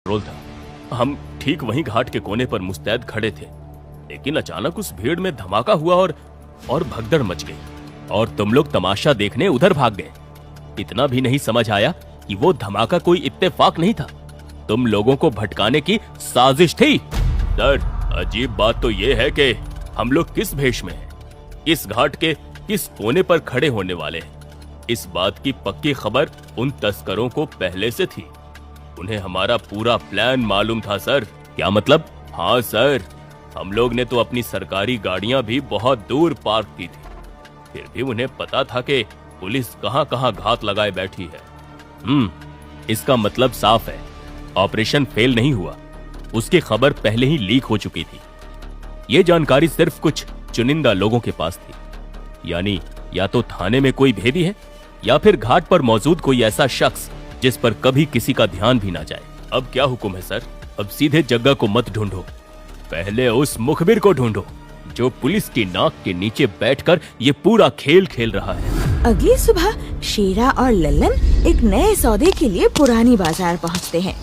Role था। हम ठीक वहीं घाट के कोने पर मुस्तैद खड़े थे, लेकिन अचानक उस भीड़ में धमाका हुआ और भगदड़ मच गई और तुम लोग तमाशा देखने उधर भाग गए। इतना भी नहीं समझ आया कि वो धमाका कोई इत्तेफाक नहीं था, तुम लोगों को भटकाने की साजिश थी। सर, अजीब बात तो ये है कि हम लोग किस भेष में हैं, इस घाट के किस कोने पर खड़े होने वाले हैं, इस बात की पक्की खबर उन तस्करों को पहले से थी। उन्हें हमारा पूरा प्लान मालूम था सर। क्या मतलब? हाँ सर, हम लोग ने तो अपनी सरकारी गाड़ियां भी बहुत दूर पार्क की थी, फिर भी उन्हें पता था कि पुलिस कहां कहां घात लगाए बैठी है। इसका मतलब साफ है, ऑपरेशन फेल नहीं हुआ, उसकी खबर पहले ही लीक हो चुकी थी। ये जानकारी सिर्फ कुछ चुनिंदा लोगों के पास थी, यानी या तो थाने में कोई भेदी है या फिर घाट पर मौजूद कोई ऐसा शख्स जिस पर कभी किसी का ध्यान भी ना जाए। अब क्या हुक्म है सर? अब सीधे जग्गा को मत ढूंढो, पहले उस मुखबिर को ढूंढो जो पुलिस की नाक के नीचे बैठकर ये पूरा खेल खेल रहा है। अगली सुबह शेरा और लल्लन एक नए सौदे के लिए पुरानी बाजार पहुंचते हैं।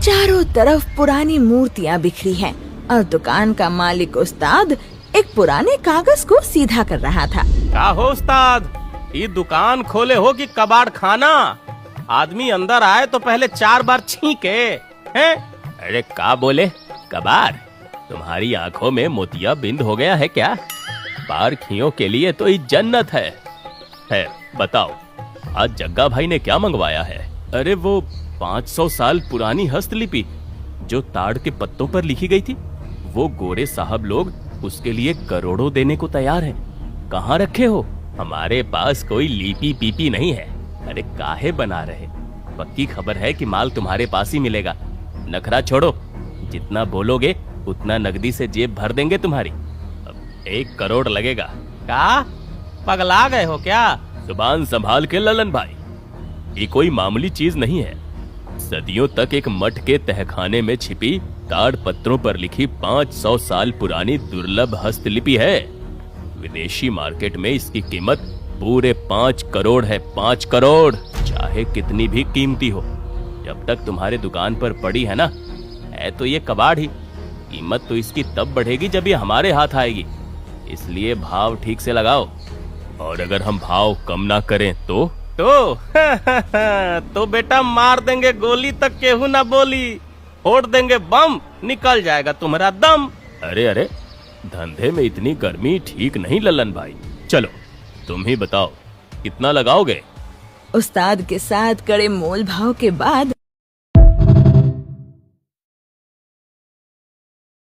चारों तरफ पुरानी मूर्तियां बिखरी हैं और दुकान का मालिक उस्ताद एक पुराने कागज को सीधा कर रहा था। क्या हो उस्ताद, ये दुकान खोले हो कि कबाड़ खाना? आदमी अंदर आए तो पहले 4 बार छींके हैं? अरे का बोले कबाड़? तुम्हारी आंखों में मोतिया बिंद हो गया है क्या? पारखियों के लिए तो ये जन्नत है। बताओ, आज जग्गा भाई ने क्या मंगवाया है? अरे वो 500 साल पुरानी हस्तलिपि जो ताड़ के पत्तों पर लिखी गई थी, वो गोरे साहब लोग उसके लिए करोड़ों देने को तैयार हैं। कहाँ रखे हो? हमारे पास कोई लिपि पीपी नहीं है। अरे काहे बना रहे, पक्की खबर है कि माल तुम्हारे पास ही मिलेगा। नखरा छोड़ो, जितना बोलोगे उतना नगदी से जेब भर देंगे तुम्हारी। अब 1 करोड़ लगेगा। क्या पगला गए हो क्या? जुबान संभाल के ललन भाई, ये कोई मामूली चीज नहीं है। सदियों तक एक मठ के तहखाने में छिपी ताड़ पत्रों पर लिखी 500 साल पुरानी दुर्लभ हस्तलिपि है। विदेशी मार्केट में इसकी कीमत पूरे 5 करोड़ है। 5 करोड़, चाहे कितनी भी कीमती हो, जब तक तुम्हारे दुकान पर पड़ी है ना, है तो ये कबाड़ ही। कीमत तो इसकी तब बढ़ेगी जब ये हमारे हाथ आएगी, इसलिए भाव ठीक से लगाओ। और अगर हम भाव कम ना करें तो तो बेटा मार देंगे गोली तक केहू ना बोली, फोड़ देंगे बम, निकल जाएगा तुम्हारा दम। अरे धंधे में इतनी गर्मी ठीक नहीं ललन भाई। चलो तुम ही बताओ, कितना लगाओगे? उस्ताद के साथ कड़े मोल भाव के बाद